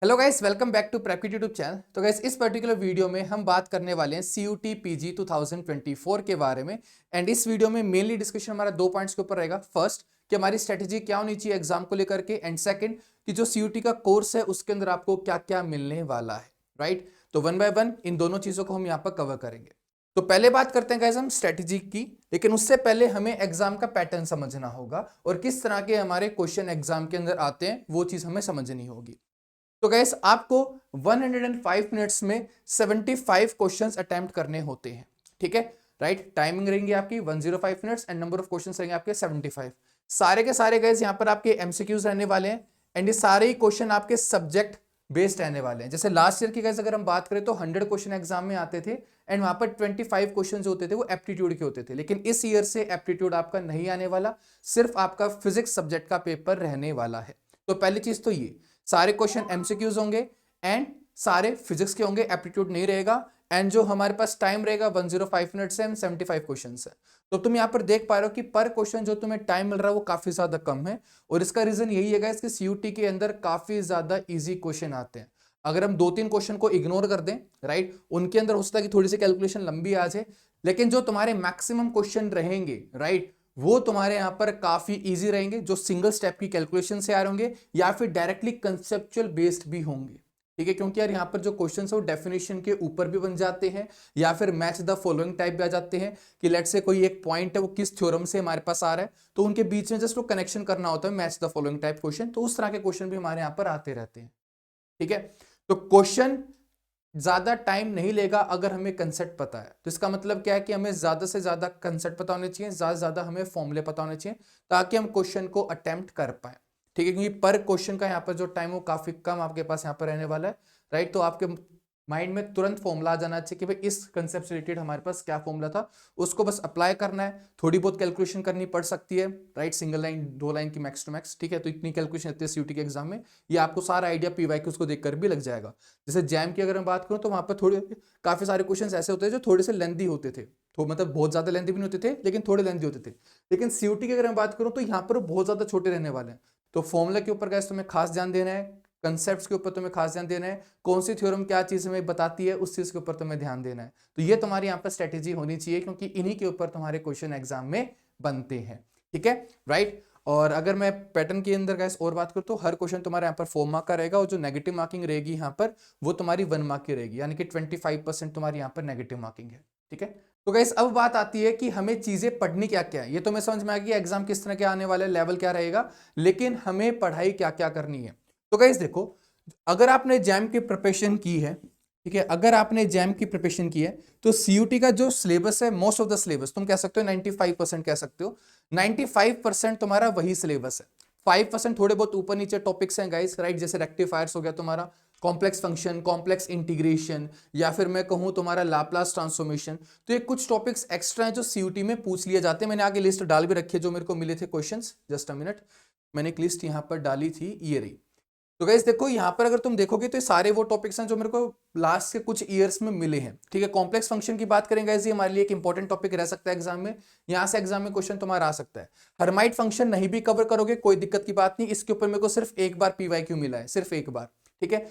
Hello guys, welcome back to Prep Kit YouTube channel. तो guys, इस particular video में हम बात करने वाले हैं CUT PG 2024 के बारे में। एंड इस वीडियो में मेनली डिस्कशन हमारा दो पॉइंट्स के ऊपर रहेगा। फर्स्ट, कि हमारी स्ट्रेटेजी क्या होनी चाहिए एग्जाम को लेकर के, एंड सेकंड कि जो CUT का कोर्स है उसके अंदर आपको क्या क्या मिलने वाला है। राइट, तो वन बाय वन इन दोनों चीजों को हम यहाँ पर कवर करेंगे। तो पहले बात करते हैं गाइस हम स्ट्रेटेजी की, लेकिन उससे पहले हमें एग्जाम का पैटर्न समझना होगा और किस तरह के हमारे क्वेश्चन एग्जाम के अंदर आते हैं वो चीज हमें समझनी होगी। तो गैस, आपको 105 मिनट्स में 75 क्वेश्चंस अटेम्प्ट करने होते हैं। ठीक है, राइट। टाइमिंग रहेंगी आपकी 105 minutes and number of questions रहेंगे आपके 75। सारे के सारे गैस यहाँ पर आपके एमसीक्यूज रहने वाले हैं एंड ये सारे ही क्वेश्चन आपके सब्जेक्ट बेस्ड रहने वाले हैं। जैसे लास्ट ईयर की गैस अगर हम बात करें तो 100 क्वेश्चन एग्जाम में आते थे एंड वहां पर 25 क्वेश्चन जो होते थे वो एप्टीट्यूड के होते थे। लेकिन इस ईयर से एप्टीट्यूड आपका नहीं आने वाला, सिर्फ आपका फिजिक्स सब्जेक्ट का पेपर रहने वाला है। तो पहली चीज तो ये, सारे क्वेश्चन एमसीक्यूज होंगे एंड सारे फिजिक्स के होंगे, एप्टीट्यूड नहीं रहेगा। एंड जो हमारे पास टाइम रहेगा 105 मिनट से 75 क्वेश्चन है। तो तुम यहां पर देख पा रहे हो कि पर क्वेश्चन जो तुम्हें टाइम मिल रहा है वो काफी ज्यादा कम है। और इसका रीजन यही है कि CUT के अंदर काफी ज्यादा इजी क्वेश्चन आते हैं। अगर हम दो तीन क्वेश्चन को इग्नोर कर दें, राइट, उनके अंदर हो सकता है कि थोड़ी सी कैलकुलेशन लंबी आ जाए, लेकिन जो तुम्हारे मैक्सिमम क्वेश्चन रहेंगे, राइट, वो तुम्हारे यहां पर काफी इजी रहेंगे, जो सिंगल स्टेप की कैलकुलेशन से आ रहे होंगे या फिर डायरेक्टली कंसेप्चुअल बेस्ड भी होंगे। ठीक है, क्योंकि यार यहाँ पर जो क्वेश्चंस है वो डेफिनेशन के ऊपर भी बन जाते हैं या फिर मैच द फॉलोइंग टाइप भी आ जाते हैं कि लेट्स से कोई एक पॉइंट है वो किस थ्योरम से हमारे पास आ रहा है, तो उनके बीच में जस्ट वो कनेक्शन करना होता है, match the following type question. तो उस तरह के क्वेश्चन भी हमारे यहाँ पर आते रहते हैं। ठीक है, तो क्वेश्चन ज्यादा टाइम नहीं लेगा अगर हमें कंसेप्ट पता है। तो इसका मतलब क्या है कि हमें ज्यादा से ज्यादा कंसेप्ट पता होने चाहिए, ज्यादा से ज्यादा हमें फॉर्मूले पता होने चाहिए ताकि हम क्वेश्चन को अटेम्प्ट कर पाए। ठीक है, क्योंकि पर क्वेश्चन का यहाँ पर जो टाइम वो काफी कम आपके पास यहाँ पर रहने वाला है। राइट, तो आपके माइंड में तुरंत फॉर्मूला आ जाना चाहिए कि भाई इस कंसेप्ट से रिलेटेड हमारे पास क्या फॉर्मूला था, उसको बस अप्लाई करना है। थोड़ी बहुत कैलकुलेशन करनी पड़ सकती है, राइट, सिंगल लाइन दो लाइन की मैक्स टू मैक्स। ठीक है, तो इतनी कैलकुलेशन होती है CUT के एग्जाम में, ये आपको सारा आइडिया PYQ को देखकर भी लग जाएगा। जैसे जैम की अगर मैं बात करूं तो वहां पर थोड़े काफी सारे क्वेश्चंस ऐसे होते हैं जो थोड़े से लेंदी होते थे, तो मतलब बहुत ज्यादा लेंदी भी नहीं होते थे लेकिन थोड़े लेंदी होते थे। लेकिन CUT की अगर मैं बात करूं तो यहाँ पर बहुत ज्यादा छोटे रहने वाले हैं। तो फॉर्मूला के ऊपर गैस तुम्हें खास ध्यान देना है, कंसेप्ट्स के ऊपर तुम्हें खास ध्यान देना है, कौन सी थ्योरम क्या चीज हमें बताती है उस चीज के ऊपर तुम्हें ध्यान देना है। तो ये तुम्हारी यहाँ पर स्ट्रेटेजी होनी चाहिए क्योंकि इन्हीं के ऊपर तुम्हारे क्वेश्चन एग्जाम में बनते हैं। ठीक है, राइट। और अगर मैं पैटर्न के अंदर गैस और बात करूं तो हर क्वेश्चन तुम्हारे यहाँ पर 4 मार्क का रहेगा और जो नेगेटिव मार्किंग रहेगी यहाँ पर वो तुम्हारी 1 मार्क की रहेगी, यानी कि 25% तुम्हारी यहाँ पर नेगेटिव मार्किंग है। ठीक है, तो गैस अब बात आती है कि हमें चीजें पढ़नी क्या क्या है। ये तो मैं समझ में आ गया एग्जाम किस तरह के आने वाले, लेवल क्या रहेगा, लेकिन हमें पढ़ाई क्या क्या करनी है। तो गैस देखो, अगर आपने जैम की प्रिपरेशन की है, ठीक है, अगर आपने जैम की प्रिपरेशन की है तो CUT का जो सिलेबस है, मोस्ट ऑफ द सिलेबस तुम कह सकते हो 95% कह सकते हो, 95% तुम्हारा वही सिलेबस है। 5% थोड़े बहुत ऊपर नीचे टॉपिक्स हैं गाइस, राइट, जैसे रेक्टिफायर्स हो गया तुम्हारा, कॉम्प्लेक्स फंक्शन, कॉम्प्लेक्स इंटीग्रेशन, या फिर मैं कहूं तुम्हारा लाप्लास ट्रांसफॉर्मेशन। तो ये कुछ टॉपिक्स एक्स्ट्रा हैं जो CUT में पूछ लिए जाते हैं। मैंने आगे लिस्ट डाल भी रखी है जो मेरे को मिले थे क्वेश्चंस, जस्ट अ मिनट, मैंने एक लिस्ट यहां पर डाली थी, ये रही। तो गाइस देखो, यहां पर अगर तुम देखोगे तो ये सारे वो टॉपिक्स हैं जो मेरे को लास्ट के कुछ ईयर्स में मिले हैं। ठीक है, कॉम्प्लेक्स फंक्शन की बात करेंगे गाइस, ये हमारे लिए एक इंपॉर्टेंट टॉपिक रह सकता है एग्जाम में, यहां से एग्जाम में क्वेश्चन तुम्हारा आ सकता है। हर्माइट फंक्शन नहीं भी कवर करोगे कोई दिक्कत की बात नहीं, इसके ऊपर मेरे को सिर्फ एक बार PYQ मिला है, सिर्फ एक बार। ठीक है,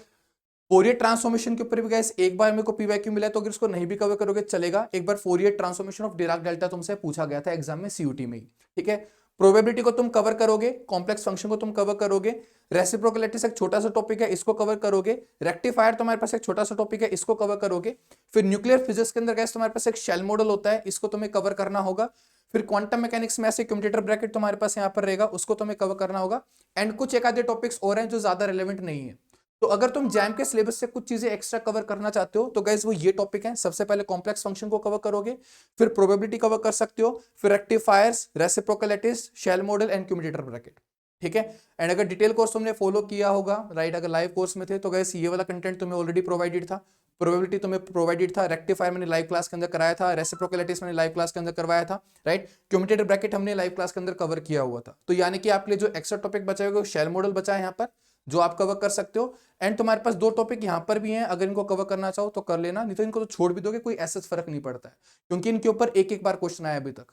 फोरियर ट्रांसफॉर्मेशन के ऊपर भी गाइस एक बार मेरे को PYQ मिला है, तो अगर इसको नहीं भी कवर करोगे चलेगा। एक बार Fourier transformation of Dirac delta तुमसे पूछा गया था एग्जाम में CUT में ही। ठीक है, प्रोबेबिलिटी को तुम कवर करोगे, कॉम्प्लेक्स फंक्शन को तुम कवर करोगे, रेसिप्रोकलिटिस एक छोटा सा टॉपिक है, इसको कवर करोगे, रेक्टिफायर तुम्हारे पास एक छोटा सा टॉपिक है, इसको कवर करोगे। फिर न्यूक्लियर फिजिक्स के अंदर गाइस तुम्हारे पास एक शेल मॉडल होता है, इसको तुम्हें कवर करना होगा। फिर क्वांटम मैकेनिक्स में ऐसे कम्यूटेटर ब्रैकेट तुम्हारे पास यहाँ पर रहेगा, उसको तुम्हें कवर करना होगा। एंड कुछ एक आधे टॉपिक्स और हैं जो ज्यादा रिलेवेंट नहीं है। तो अगर तुम जैम के सिलेबस से कुछ चीजें एक्स्ट्रा कवर करना चाहते हो तो गाइस वो ये टॉपिक है। सबसे पहले कॉम्प्लेक्स फंक्शन को कवर करोगे, फिर प्रोबेबिलिटी कवर कर सकते हो, फिर rectifiers, reciprocalities, shell model and commutator bracket. ठीक है, एंड अगर डिटेल कोर्स तुमने फॉलो किया होगा, राइट, अगर लाइव कोर्स में थे तो गाइस ये वाला कंटेंट तुम्हें ऑलरेडी प्रोवाइडेड था। प्रोबेबिलिटी तुम्हें प्रोवाइडेड था, रेक्टिफायर मैंने लाइव क्लास के अंदर कराया था, रेसिप्रोकलिटिस मैंने लाइव क्लास के अंदर करवाया था, राइट, कम्यूटेटर ब्रैकेट हमने लाइव क्लास के अंदर कवर किया हुआ था। तो यानी कि आपके लिए जो एक्स्ट्रा टॉपिक बचा है शेल मॉडल बचा है यहाँ पर, जो आप कवर कर सकते हो। एंड तुम्हारे पास दो टॉपिक यहां पर भी हैं, अगर इनको कवर करना चाहो तो कर लेना, नहीं तो इनको तो छोड़ भी दोगे, कोई ऐसा फर्क नहीं पड़ता है क्योंकि इनके ऊपर एक एक बार क्वेश्चन आया अभी तक।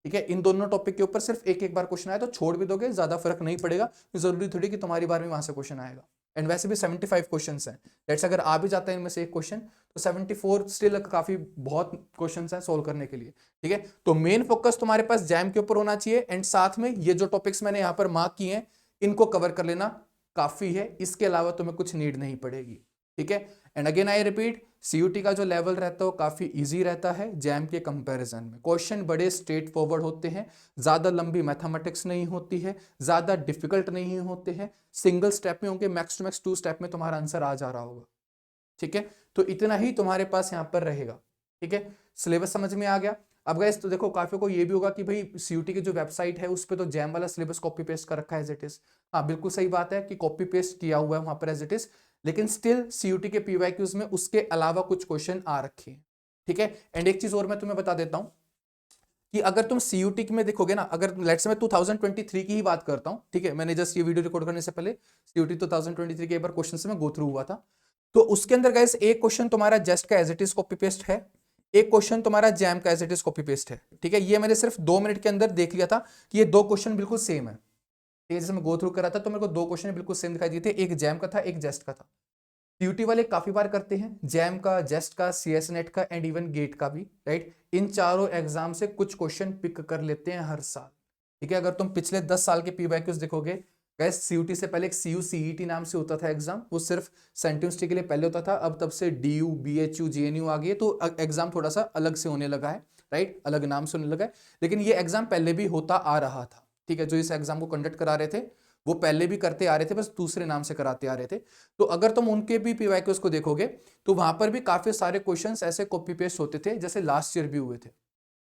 ठीक है, इन दोनों टॉपिक के ऊपर सिर्फ एक एक बार क्वेश्चन आया तो छोड़ भी दोगे, ज्यादा फर्क नहीं पड़ेगा, जरूरी थोड़ी कि तुम्हारी बार में वहां से क्वेश्चन आएगा। एंड वैसे भी 75 क्वेश्चंस हैं। दैट्स अगर आ भी जाता है इनमें से एक क्वेश्चन तो 74 स्टिल काफी बहुत क्वेश्चंस हैं सोल्व करने के लिए, ठीक है। तो मेन फोकस तुम्हारे पास जैम के ऊपर होना चाहिए एंड साथ में ये जो टॉपिक्स मैंने यहाँ पर मार्क किए हैं इनको कवर कर लेना काफी है, इसके अलावा तुम्हें कुछ नीड नहीं पड़ेगी, ठीक है। And again I repeat, CUT का जो लेवल रहता है वो काफी इजी रहता है जैम के कंपैरिजन में। क्वेश्चन बड़े स्ट्रेट फॉरवर्ड होते हैं, ज्यादा लंबी मैथमेटिक्स नहीं होती है, ज्यादा डिफिकल्ट नहीं होते हैं, सिंगल स्टेप में होंगे, मैक्स टू मैक्स 2 स्टेप में तुम्हारा आंसर आ जा रहा होगा, ठीक है। तो इतना ही तुम्हारे पास यहाँ पर रहेगा, ठीक है। सिलेबस समझ में आ गया। अब गाइस तो देखो काफी को ये भी होगा कि भाई सीयूटी की जो वेबसाइट है उस पर तो जैम वाला सिलेबस कॉपी पेस्ट कर रखा है एज इट इज। हाँ बिल्कुल सही बात है कि कॉपी पेस्ट किया हुआ है वहां पर एज इट इज, लेकिन स्टिल सीयूटी के पीवाईक्यूज में उसके अलावा कुछ क्वेश्चन आ रखे हैं, ठीक है। एंड एक चीज और मैं तुम्हें बता देता हूं कि अगर तुम सीयूटी में देखोगे ना, अगर लेट्स से मैं 2023 की ही बात करता हूं, ठीक है, मैंने जस्ट ये वीडियो रिकॉर्ड करने से पहले सीयूटी 2023 के एक बार क्वेश्चन से मैं गो थ्रू हुआ था, तो उसके अंदर गाइस एक क्वेश्चन तुम्हारा जस्ट का as it is copy paste है, एक क्वेश्चन तुम्हारा जैम का as it is copy paste है, ठीक है। ये मैंने सिर्फ 2 मिनट के अंदर देख लिया था कि ये दो क्वेश्चन बिल्कुल सेम है, ठीक है। जैसे मैं गो थ्रू कर रहा था तो मेरे को 2 क्वेश्चन बिल्कुल सेम दिखाई दिए थे, एक जैम का था एक जेस्ट का था। सीयूटी वाले काफी बार करते हैं जैम का, जेस्ट का, सीएस नेट का एंड इवन गेट का भी, राइट। इन चारों एग्जाम से कुछ क्वेश्चन पिक कर लेते हैं हर साल, ठीक है। अगर तुम पिछले 10 साल के पीवाईक्यूज देखोगे गैस, सीयूटी से पहले एक सीयू सीईटी नाम से होता था एग्जाम, वो सिर्फ सेंटेंस के लिए पहले होता था, अब तब से डीयू बीएचयू जेएनयू आ गई तो एग्जाम थोड़ा सा अलग से होने लगा है, राइट, अलग नाम से होने लगा है, लेकिन ये एग्जाम पहले भी होता आ रहा था, ठीक है। जो इस एग्जाम को कंडक्ट करा रहे थे वो पहले भी करते आ रहे थे, बस दूसरे नाम से कराते आ रहे थे। तो अगर तुम उनके भी पीवाईक्यूज को देखोगे तो वहां पर भी काफी सारे क्वेश्चंस ऐसे कॉपी पेस्ट होते थे जैसे लास्ट ईयर भी हुए थे,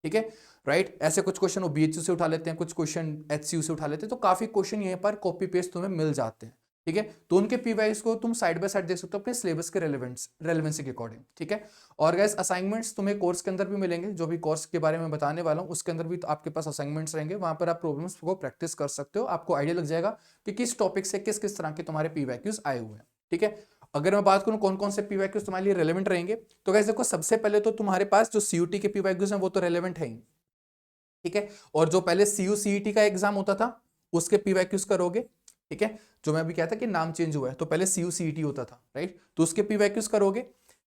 ठीक है, राइट। ऐसे कुछ क्वेश्चन वो बीएचयू से उठा लेते हैं, कुछ क्वेश्चन एचसीयू से उठा लेते हैं, तो काफी क्वेश्चन यहाँ पर कॉपी पेस्ट तुम्हें मिल जाते हैं, ठीक है। तो उनके पीवाईक्यूज को तुम साइड बाय साइड देख सकते हो अपने सिलेबस के रेलेवेंसी के अकॉर्डिंग, ठीक है। और गैस असाइनमेंट्स तुम्हें कोर्स के अंदर भी मिलेंगे, जो भी कोर्स के बारे में बताने वाला हूँ उसके अंदर भी तो आपके पास असाइनमेंट्स रहेंगे, वहां पर आप प्रॉब्लम्स को प्रैक्टिस कर सकते हो, आपको आइडिया लग जाएगा कि किस टॉपिक से किस किस तरह के तुम्हारे पीवाईक्यूज आए हुए हैं, ठीक है। अगर मैं बात करूं कौन कौन से पीवाईक्यूज तुम्हारे लिए रेलेवेंट रहेंगे, तो गैस देखो सबसे पहले तो तुम्हारे पास जो सीयूटी के पीवाईक्यूज हैं वो तो रेलेवेंट है ही, ठीक है। और जो पहले सीयू सीईटी का एग्जाम होता था उसके पीवाईक्यूज करोगे, ठीक है। जो मैं अभी कहता कि नाम चेंज हुआ है, तो पहले सीयू सीईटी होता था, राइट, तो उसके पीवाईक्यूज करोगे।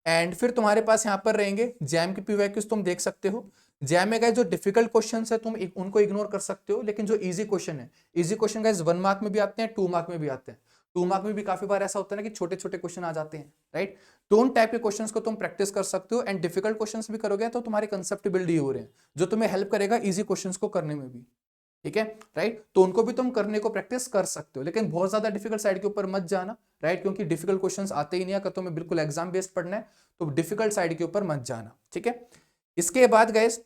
एंड फिर तुम्हारे पास यहाँ पर रहेंगे जैम के पीवाईक्यूज, तुम देख सकते हो जैम में गाइस जो डिफिकल्ट क्वेश्चंस है तुम उनको इग्नोर कर सकते हो, लेकिन जो इजी क्वेश्चन है, इजी क्वेश्चन गाइस 1 मार्क में भी आते हैं, 2 मार्क में भी आते हैं। 2 मार्क में भी काफी बार ऐसा होता है ना कि छोटे छोटे क्वेश्चन आ जाते हैं, राइट। तो उन टाइप के क्वेश्चंस को तुम प्रैक्टिस कर सकते हो एंड डिफिकल्ट क्वेश्चंस भी करोगे तो तुम्हारे कंसेप्ट बिल्ड ही हो रहे हैं, जो तुम्हें हेल्प करेगा इजी क्वेश्चंस को करने में भी, ठीक है, राइट। तो उनको भी तुम करने को प्रैक्टिस कर सकते हो, लेकिन बहुत ज्यादा डिफिकल्ट साइड के ऊपर मत जाना, राइट, क्योंकि डिफिकल्ट क्वेश्चंस आते ही नहीं, अगर तुम्हें बिल्कुल एग्जाम बेस्ड पढ़ना है तो डिफिकल्ट साइड के ऊपर मत जाना, ठीक है। इसके बाद गाइस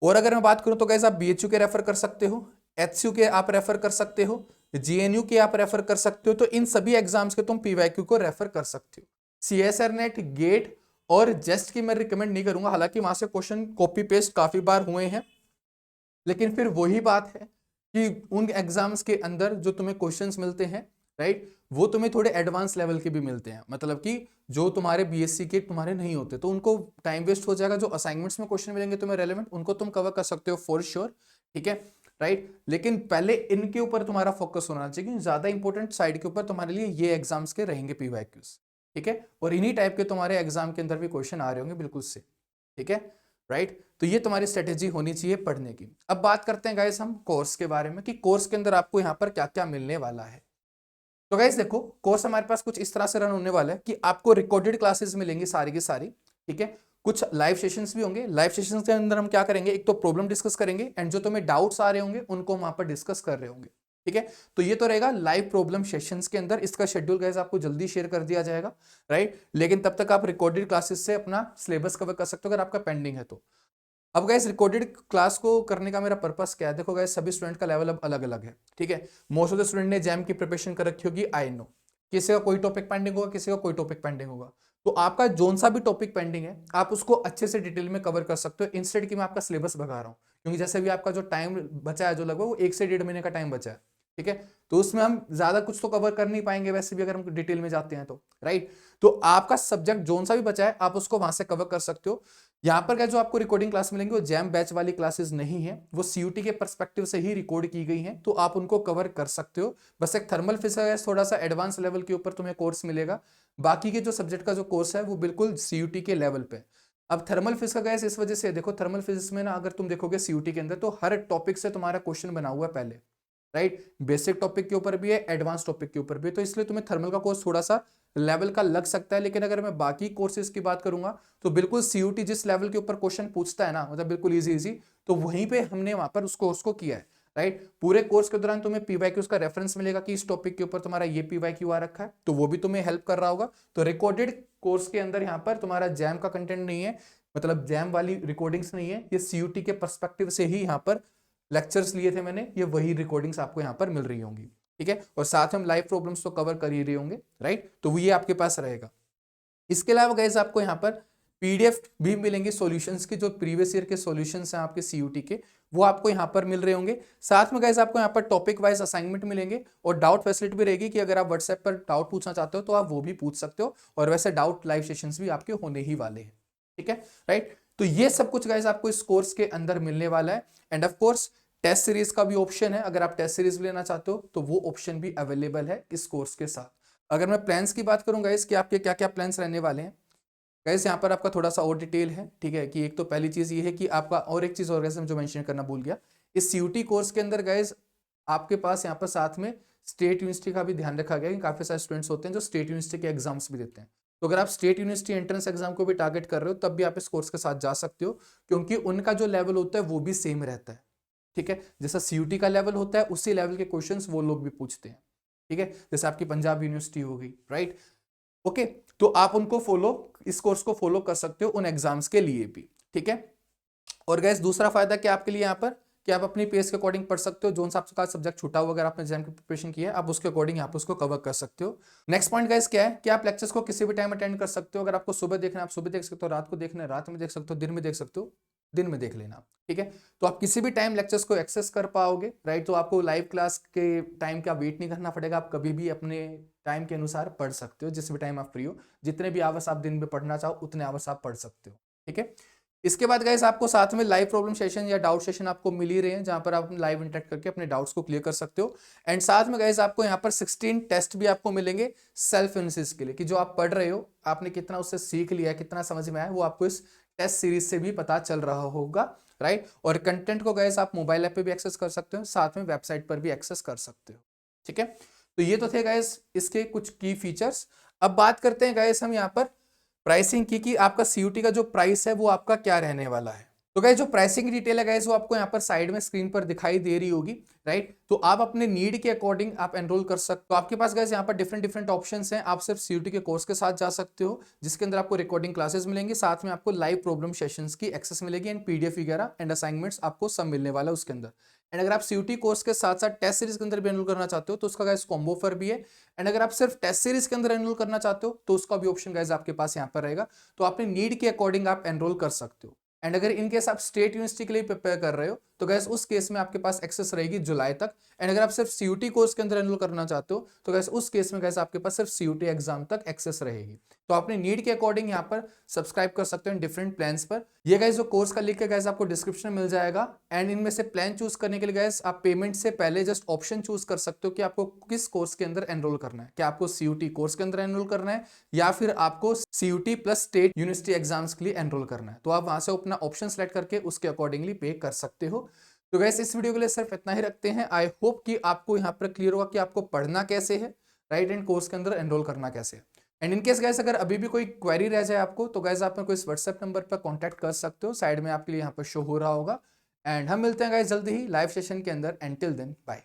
और अगर मैं बात करूं तो गाइस आप बीएचयू के रेफर कर सकते हो, एचयू के आप रेफर कर सकते हो, जेएनयू के आप रेफर कर सकते हो, तो इन सभी एग्जाम्स के तुम पीवाईक्यू को रेफर कर सकते हो। सीएसआर नेट, गेट और जेस्ट की मैं रिकमेंड नहीं करूंगा, हालांकि वहां से क्वेश्चन कॉपी पेस्ट काफी बार हुए हैं, लेकिन फिर वही बात है कि उन एग्जाम्स के अंदर जो तुम्हें क्वेश्चंस मिलते हैं, राइट, वो तुम्हें थोड़े एडवांस लेवल के भी मिलते हैं, मतलब कि जो तुम्हारे बीएससी के तुम्हारे नहीं होते, तो उनको टाइम वेस्ट हो जाएगा। जो असाइनमेंट्स में क्वेश्चन मिलेंगे तुम्हें रेलेवेंट, उनको तुम कवर कर सकते हो फॉर श्योर, ठीक है, राइट। लेकिन पहले इनके ऊपर तुम्हारा फोकस होना चाहिए, क्योंकि ज्यादा इंपॉर्टेंट साइड के ऊपर तुम्हारे लिए ये एग्जाम्स के रहेंगे पीवाईक्यूज, ठीक है। और इन्हीं टाइप के तुम्हारे एग्जाम के अंदर भी क्वेश्चन आ रहे होंगे बिल्कुल से, ठीक है, राइट। तो ये तुम्हारी स्ट्रेटेजी होनी चाहिए पढ़ने की। अब बात करते हैं गाइस हम कोर्स के बारे में कि कोर्स के अंदर आपको यहाँ पर क्या क्या मिलने वाला है। तो गाइस देखो कोर्स हमारे पास कुछ इस तरह से रन होने वाला है कि आपको रिकॉर्डेड क्लासेस मिलेंगी सारी की सारी, ठीक है। कुछ लाइव सेशंस भी होंगे, लाइव सेशंस के अंदर हम क्या करेंगे, एक तो प्रॉब्लम डिस्कस करेंगे एंड जो तुम्हें डाउट्स आ रहे होंगे उनको वहां पर डिस्कस कर रहे होंगे, ठीक है। तो ये तो रहेगा लाइव प्रॉब्लम सेशंस के अंदर, इसका शेड्यूल गाइस आपको जल्दी शेयर कर दिया जाएगा, राइट। लेकिन तब तक आप रिकॉर्डेड क्लासेस से अपना सिलेबस कवर कर सकते हो अगर आपका पेंडिंग है तो। अब गाइस रिकॉर्डेड क्लास को करने का मेरा पर्पस क्या है, देखो गाइस सभी स्टूडेंट का लेवल अब अलग अलग है, ठीक है। मोस्ट ऑफ द स्टूडेंट ने जैम की प्रिपरेशन कर रखी होगी, आई नो, किसी का कोई टॉपिक पेंडिंग होगा, किसी का कोई टॉपिक पेंडिंग होगा, तो आपका जोन सा भी टॉपिक पेंडिंग है आप उसको अच्छे से डिटेल में कवर कर सकते हो, इंस्टेड कि मैं आपका सिलेबस भगा रहा हूँ, क्योंकि जैसे भी आपका जो टाइम बचा है जो लगभग वो 1 से 1.5 महीने का टाइम बचा है, ठीक है। तो उसमें हम ज्यादा कुछ तो कवर कर नहीं पाएंगे वैसे भी, अगर हम डिटेल में जाते हैं तो, राइट। तो आपका सब्जेक्ट जोन सा भी बचा है आप उसको वहां से कवर कर सकते हो। यहाँ पर जो आपको रिकॉर्डिंग क्लास मिलेंगे वो जैम बैच वाली क्लासेस नहीं है, वो सीयूटी के पर्सपेक्टिव से ही रिकॉर्ड की गई हैं, तो आप उनको कवर कर सकते हो। बस एक थर्मल फिजिक्स थोड़ा सा एडवांस लेवल के ऊपर तुम्हें कोर्स मिलेगा, बाकी के जो सब्जेक्ट का जो कोर्स है वो बिल्कुल सीयूटी के लेवल पे। अब थर्मल फिजिक्स का गैस इस वजह से देखो, थर्मल फिजिक्स में ना अगर तुम देखोगे सीयूटी के अंदर तो हर टॉपिक से तुम्हारा क्वेश्चन बना हुआ है पहले, राइट। बेसिक टॉपिक के ऊपर भी है, एडवांस टॉपिक के ऊपर भी है, तो इसलिए तुम्हें थर्मल का कोर्स थोड़ा सा लेवल का लग सकता है। लेकिन अगर मैं बाकी कोर्सेज की बात करूंगा तो बिल्कुल सीयूटी जिस लेवल के ऊपर क्वेश्चन पूछता है ना, मतलब बिल्कुल इजी इजी, तो वहीं पे हमने वहां पर उसको उसको किया है, राइट। पूरे कोर्स के दौरान तुम्हें पीवाईक्यूज का रेफरेंस मिलेगा कि इस टॉपिक के ऊपर तुम्हारा ये पीवाईक्यू आ रखा है, तो वो भी तुम्हें हेल्प कर रहा होगा। तो रिकॉर्डेड कोर्स के अंदर यहाँ पर तुम्हारा जैम का कंटेंट नहीं है, मतलब जैम वाली रिकॉर्डिंग्स नहीं है, ये सीयूटी के पर्सपेक्टिव से ही यहाँ पर लेक्चर्स लिए थे मैंने, ये वही रिकॉर्डिंग्स आपको यहाँ पर मिल रही होंगी, ठीक है। और साथ में लाइव प्रॉब्लम्स तो कवर कर ही रहे होंगे, राइट। तो वो ये आपके पास रहेगा। इसके अलावा गाइस आपको यहाँ पर पीडीएफ भी मिलेंगे सॉल्यूशंस के, जो प्रीवियस ईयर के सॉल्यूशंस हैं आपके सीयूटी के, वो आपको यहाँ पर मिल रहे होंगे। साथ में गाइस आपको यहाँ पर टॉपिक वाइज असाइनमेंट मिलेंगे और डाउट फैसिलिटी भी रहेगी कि अगर आप व्हाट्सएप पर डाउट पूछना चाहते हो तो आप वो भी पूछ सकते हो, और वैसे डाउट लाइव सेशंस भी आपके होने ही वाले हैं, ठीक है, राइट। तो ये सब कुछ गाइस आपको इस कोर्स के अंदर मिलने वाला है। And of course test series का भी ऑप्शन है, अगर आप टेस्ट सीरीज लेना चाहते हो तो वो ऑप्शन भी अवेलेबल है इस कोर्स के साथ। अगर मैं प्लान्स की बात करूंगा इसके, आपके क्या क्या प्लान्स रहने वाले हैं गाइस, यहाँ पर आपका थोड़ा सा और डिटेल है, ठीक है। कि एक तो पहली चीज ये है कि आपका, और एक चीज और गाइस जो मेंशन करना भूल गया, इस सीयूटी कोर्स के अंदर गाइस आपके पास यहाँ पर साथ में स्टेट यूनिवर्सिटी का भी ध्यान रखा गया है कि काफी सारे स्टूडेंट्स होते हैं जो स्टेट यूनिवर्सिटी के एग्जाम्स भी देते हैं। तो अगर आप स्टेट यूनिवर्सिटी एंट्रेंस एग्जाम को भी टारगेट कर रहे हो तब भी आप इस कोर्स के साथ जा सकते हो, क्योंकि उनका जो लेवल होता है वो भी सेम रहता है, ठीक है। जैसा सीयूटी का लेवल होता है उसी लेवल के क्वेश्चंस वो लोग भी पूछते हैं, ठीक है। जैसे आपकी पंजाब यूनिवर्सिटी होगी, राइट, ओके। तो आप उनको फॉलो, इस कोर्स को फॉलो कर सकते हो उन एग्जाम्स के लिए भी, ठीक है। और गैस दूसरा फायदा क्या आपके लिए यहाँ पर, कि आप अपनी पेस के अकॉर्डिंग पढ़ सकते हो, जो सा आपका सब्जेक्ट छूटा हुआ अगर आपने एग्जाम की प्रिपरेशन की है आप उसके अकॉर्डिंग यहाँ पर उसको कवर कर सकते हो। नेक्स्ट पॉइंट गाइस क्या है कि आप लेक्चर्स को किसी भी टाइम अटेंड कर सकते हो, अगर आपको सुबह देखना है आप सुबह देख सकते हो, रात को देखना है रात में देख सकते हो, दिन में देख सकते हो दिन में देख लेना, ठीक है। तो आप किसी भी टाइम लेक्चर्स को एक्सेस कर पाओगे, राइट। तो आपको लाइव क्लास के टाइम का वेट नहीं करना पड़ेगा, आप कभी भी अपने टाइम के अनुसार पढ़ सकते हो, जिस भी टाइम आप फ्री हो, जितने भी आवर्स आप दिन में पढ़ना चाहो उतने आवर्स आप पढ़ सकते हो, ठीक है। इसके बाद गाइस आपको साथ में लाइव प्रॉब्लम सेशन या डाउट सेशन आपको मिल ही रहे हैं, जहां पर आप लाइव इंटरेक्ट करके अपने डाउट्स को क्लियर कर सकते हो। एंड साथ में गाइस आपको यहाँ पर 16 टेस्ट भी आपको मिलेंगे सेल्फ एनालिसिस के लिए, कि जो आप पढ़ रहे हो आपने कितना उससे सीख लिया, कितना समझ में आया, वो आपको इस टेस्ट सीरीज से भी पता चल रहा होगा, राइट। और कंटेंट को गाइस आप मोबाइल ऐप पे भी एक्सेस कर सकते हो, साथ में वेबसाइट पर भी एक्सेस कर सकते हो, ठीक है। तो ये तो थे गाइस इसके कुछ की फीचर्स। अब बात करते हैं गाइस हम यहाँ पर प्राइसिंग की, कि आपका सीयूटी का जो प्राइस है वो आपका क्या रहने वाला है। तो गाइस जो प्राइसिंग डिटेल है गाइस वो आपको यहाँ पर साइड में स्क्रीन पर दिखाई दे रही होगी, राइट। तो आप अपने नीड के अकॉर्डिंग आप एनरोल कर सकते हो। आपके पास गाइस यहाँ पर डिफरेंट डिफरेंट ऑप्शंस हैं, आप सिर्फ सीयूटी के कोर्स के साथ जा सकते हो, जिसके अंदर आपको रिकॉर्डिंग क्लासेस मिलेंगी, साथ में आपको लाइव प्रॉब्लम सेशंस की एक्सेस मिलेगी, एंड पीडीएफ वगैरह एंड असाइनमेंट्स आपको सब मिलने वाला है उसके अंदर। एंड अगर आप सीयूटी कोर्स के साथ साथ टेस्ट सीरीज के अंदर भी एनरोल करना चाहते हो तो उसका गाइस कॉम्बो ऑफर भी है। एंड अगर आप सिर्फ टेस्ट सीरीज के अंदर एनरोल करना चाहते हो तो उसका भी ऑप्शन गाइस आपके पास यहाँ पर रहेगा, तो अपने नीड के अकॉर्डिंग आप एनरोल कर सकते हो। एंड अगर इन केस आप स्टेट यूनिवर्सिटी के लिए प्रिपेयर कर रहे हो तो गैस उस केस में आपके पास एक्सेस रहेगी जुलाई तक। एंड अगर आप सिर्फ सीयूटी कोर्स के अंदर एनरोल करना चाहते हो तो गैस उस केस में गैस आपके पास सिर्फ सीयूटी एग्जाम तक एक्सेस रहेगी। तो अपने नीड के अकॉर्डिंग यहाँ पर सब्सक्राइब कर सकते हो डिफरेंट प्लान्स पर। ये गैस जो कोर्स का लिंक है गैस आपको डिस्क्रिप्शन में मिल जाएगा। एंड इनमें से प्लान चूज करने के लिए गैस आप पेमेंट से पहले जस्ट ऑप्शन चूज कर सकते हो कि आपको किस कोर्स के अंदर एनरोल करना है, क्या आपको सीयूटी कोर्स के अंदर एनरोल करना है या फिर आपको CUT plus state university exams के लिए एनरोल करना है। तो आप वहां से अपना ऑप्शन सेलेक्ट करके उसके अकॉर्डिंगली पे कर सकते हो। तो गैस इस वीडियो के लिए सिर्फ इतना ही रखते हैं। आई होप कि आपको यहाँ पर क्लियर होगा कि आपको पढ़ना कैसे है, राइट, एंड कोर्स के अंदर एनरोल करना कैसे है। एंड इनकेस गैस अगर अभी भी कोई क्वेरी रह जाए आपको तो गैस आप मेरे को इस व्हाट्सएप नंबर पर कॉन्टैक्ट कर सकते हो, साइड में आपके लिए यहाँ पर शो हो रहा होगा। एंड हम मिलते हैं गैस जल्दी ही लाइव सेशन के अंदर। And till then bye.